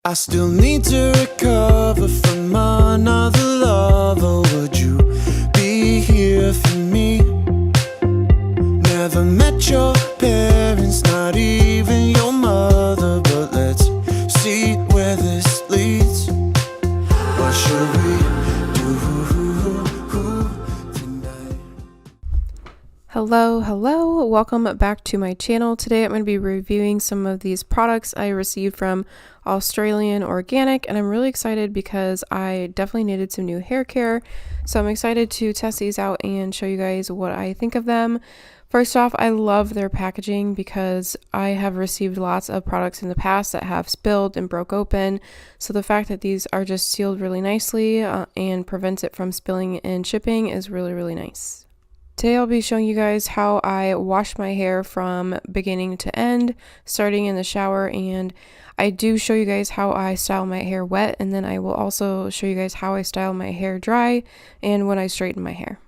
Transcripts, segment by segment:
I still need to recover from another lover. Would you be here for me? Never met your parents, not even your mother, but let's see where this leads. What should we do tonight? Hello, welcome back to my channel. Today I'm going to be reviewing some of these products I received from Australian Organic, and I'm really excited because I definitely needed some new hair care, so I'm excited to test these out and show you guys what I think of them. First off, I love their packaging because I have received lots of products in the past that have spilled and broke open, so the fact that these are just sealed really nicely and prevents it from spilling in shipping is really nice. Today I'll be showing you guys how I wash my hair from beginning to end, starting in the shower, and I do show you guys how I style my hair wet, and then I will also show you guys how I style my hair dry and when I straighten my hair.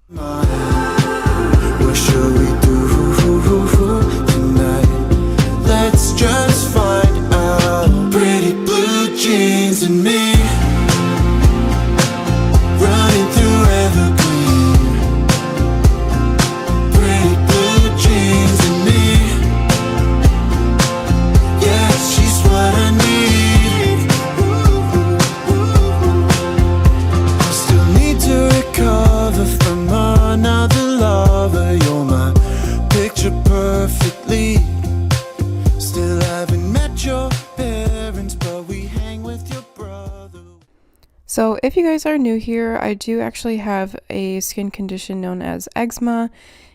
What should we do tonight? Let's just find out. Pretty blue jeans and me running through evergreen. Pretty blue jeans and me, yeah, she's what I need. I still need to recover from another lover. You're my picture perfectly. Still haven't met your parents, but we hang with your brother. So if you guys are new here, I do actually have a skin condition known as eczema,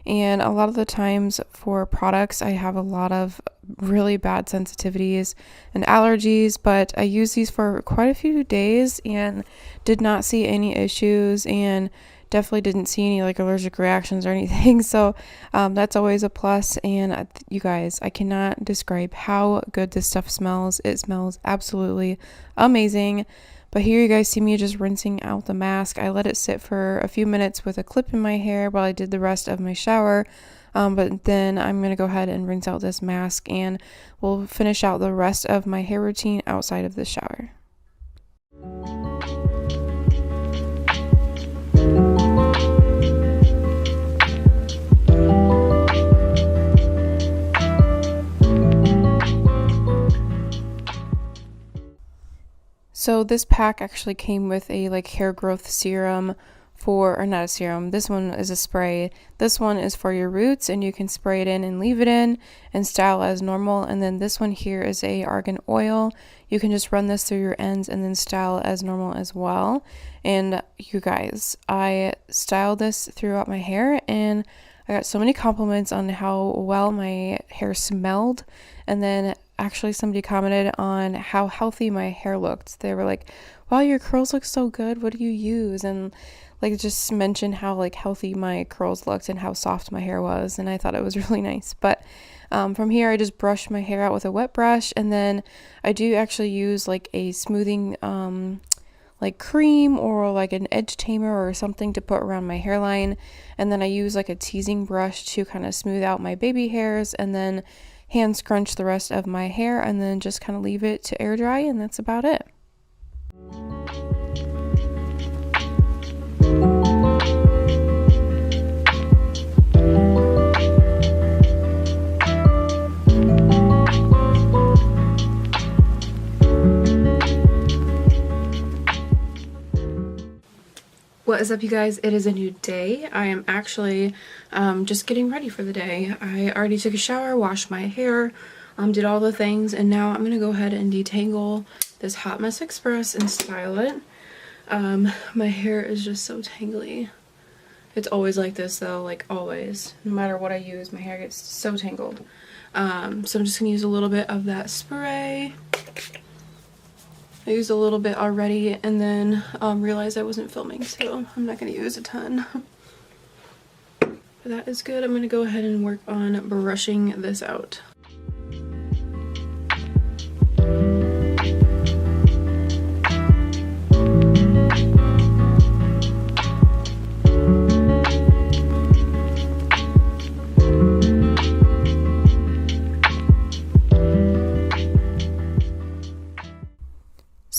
and a lot of the times for products I have a lot of really bad sensitivities and allergies, but I used these for quite a few days and did not see any issues and definitely didn't see any like allergic reactions or anything, so that's always a plus. And you guys, I cannot describe how good this stuff smells. It smells absolutely amazing. But here you guys see me just rinsing out the mask. I let it sit for a few minutes with a clip in my hair while I did the rest of my shower, but then I'm going to go ahead and rinse out this mask and we'll finish out the rest of my hair routine outside of the shower. So this pack actually came with a like hair growth serum or not a serum, this one is a spray. This one is for your roots and you can spray it in and leave it in and style as normal. And then this one here is a Argan Oil. You can just run this through your ends and then style as normal as well. And you guys, I styled this throughout my hair and I got so many compliments on how well my hair smelled. And then actually somebody commented on how healthy my hair looked. They were like, wow, your curls look so good, what do you use? And like just mentioned how like healthy my curls looked and how soft my hair was, and I thought it was really nice. But from here I just brush my hair out with a wet brush, and then I do actually use like a smoothing like cream or like an edge tamer or something to put around my hairline, and then I use like a teasing brush to kind of smooth out my baby hairs, and then hand scrunch the rest of my hair, and then just kind of leave it to air dry, and that's about it. What is up, you guys? It is a new day. I am actually just getting ready for the day. I already took a shower, washed my hair, did all the things, and now I'm gonna go ahead and detangle this Hot Mess Express and style it. My hair is just so tangly. It's always like this though, like always. No matter what I use, my hair gets so tangled. So I'm just gonna use a little bit of that spray. I used a little bit already and then realized I wasn't filming, so I'm not going to use a ton. But that is good. I'm going to go ahead and work on brushing this out.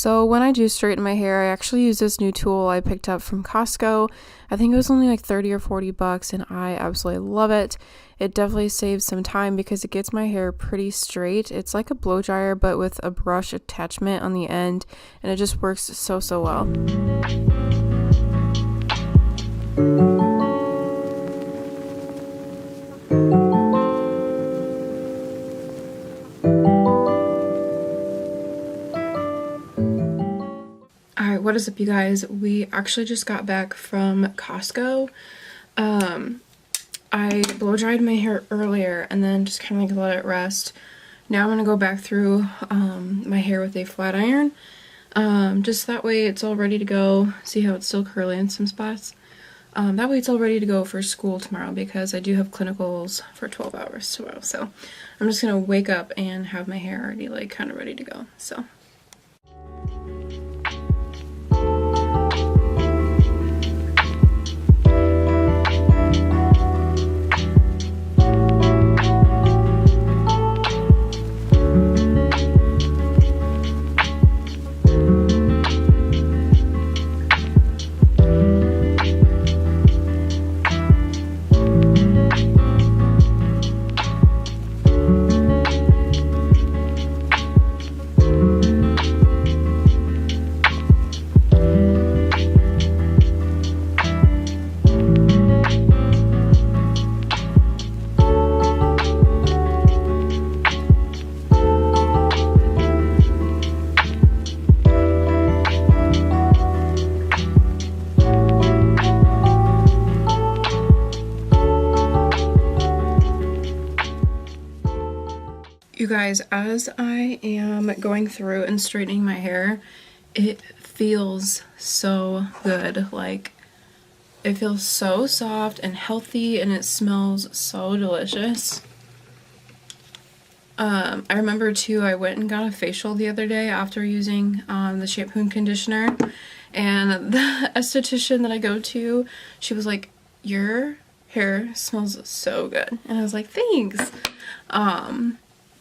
So when I do straighten my hair, I actually use this new tool I picked up from Costco. I think it was only like 30 or 40 bucks and I absolutely love it. It definitely saves some time because it gets my hair pretty straight. It's like a blow dryer but with a brush attachment on the end, and it just works so well. Alright, what is up, you guys? We actually just got back from Costco. I blow dried my hair earlier and then just kind of like let it rest. Now I'm going to go back through my hair with a flat iron. Just that way it's all ready to go. See how it's still curly in some spots? That way it's all ready to go for school tomorrow because I do have clinicals for 12 hours tomorrow. So I'm just going to wake up and have my hair already like kind of ready to go. So. You guys, as I am going through and straightening my hair, it feels so good. Like, it feels so soft and healthy and it smells so delicious. I remember too, I went and got a facial the other day after using the shampoo and conditioner, and the esthetician that I go to, she was like, your hair smells so good. And I was like, thanks.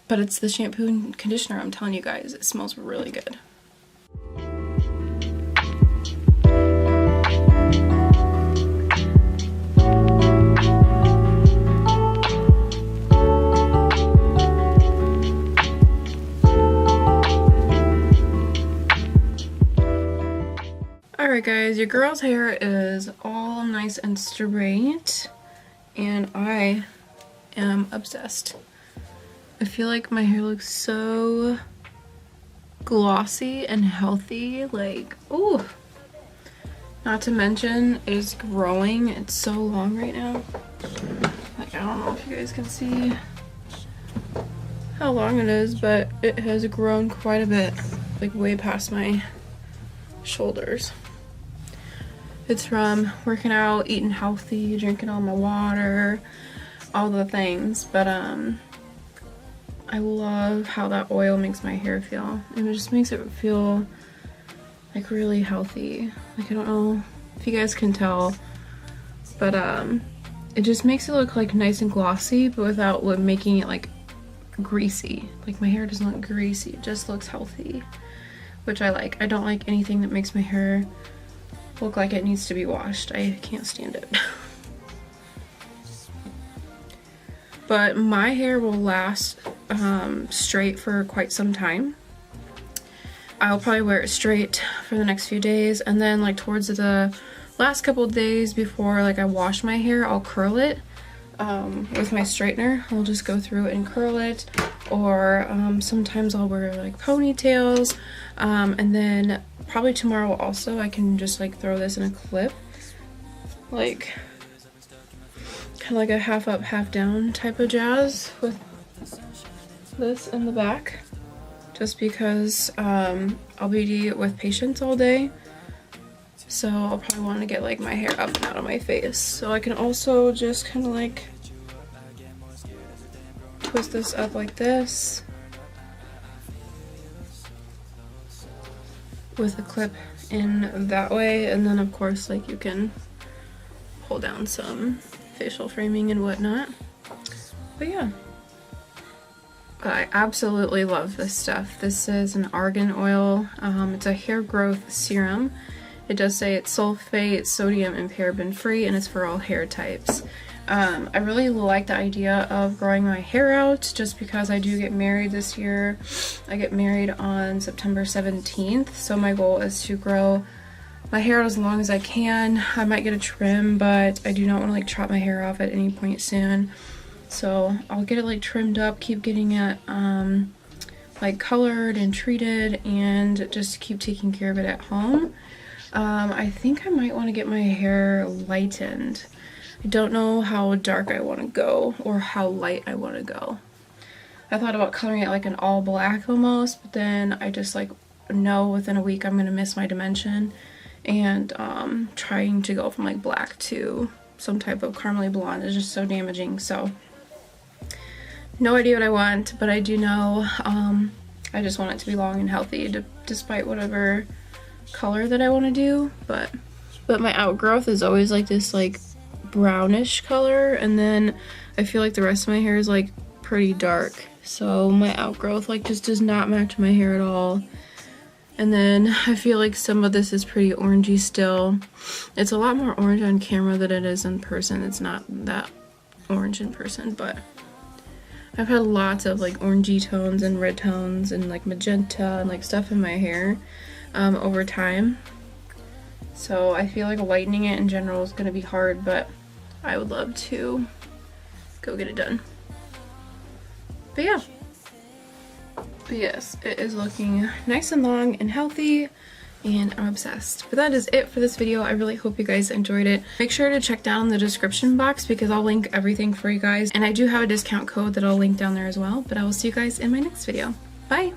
But it's the shampoo and conditioner, I'm telling you guys, it smells really good. Alright guys, your girl's hair is all nice and straight, and I am obsessed. I feel like my hair looks so glossy and healthy, like, ooh. Not to mention, it is growing. It's so long right now. Like, I don't know if you guys can see how long it is, but it has grown quite a bit, like way past my shoulders. It's from working out, eating healthy, drinking all my water, all the things, but I love how that oil makes my hair feel. It just makes it feel like really healthy. Like, I don't know if you guys can tell, but it just makes it look like nice and glossy, but without making it like greasy. Like, my hair doesn't look greasy, it just looks healthy, which I like. I don't like anything that makes my hair look like it needs to be washed. I can't stand it. But my hair will last straight for quite some time. I'll probably wear it straight for the next few days, and then like towards the last couple of days before like I wash my hair, I'll curl it with my straightener. I'll just go through and curl it, or sometimes I'll wear like ponytails, and then probably tomorrow also I can just like throw this in a clip, like kind of like a half up, half down type of jazz with this in the back, just because I'll be with patients all day, so I'll probably want to get like my hair up and out of my face. So I can also just kind of like twist this up like this with a clip in that way, and then of course like you can pull down some facial framing and whatnot. But yeah, But I absolutely love this stuff. This is an Argan Oil. It's a hair growth serum. It does say it's sulfate, sodium, and paraben free, and it's for all hair types. I really like the idea of growing my hair out just because I do get married this year. I get married on September 17th, so my goal is to grow my hair out as long as I can. I might get a trim, but I do not want to like chop my hair off at any point soon. So I'll get it like trimmed up, keep getting it like colored and treated, and just keep taking care of it at home. I think I might want to get my hair lightened. I don't know how dark I want to go or how light I want to go. I thought about coloring it like an all black almost, but then I just like know within a week I'm going to miss my dimension, and trying to go from like black to some type of caramely blonde is just so damaging. So no idea what I want, but I do know I just want it to be long and healthy despite whatever color that I want to do. But my outgrowth is always like this like brownish color, and then I feel like the rest of my hair is like pretty dark, so my outgrowth like just does not match my hair at all. And then I feel like some of this is pretty orangey still. It's a lot more orange on camera than it is in person. It's not that orange in person, but I've had lots of like orangey tones and red tones and like magenta and like stuff in my hair over time. So I feel like lightening it in general is going to be hard, but I would love to go get it done. But yeah. But yes, it is looking nice and long and healthy, and I'm obsessed. But that is it for this video. I really hope you guys enjoyed it. Make sure to check down the description box because I'll link everything for you guys. And I do have a discount code that I'll link down there as well. But I will see you guys in my next video. Bye!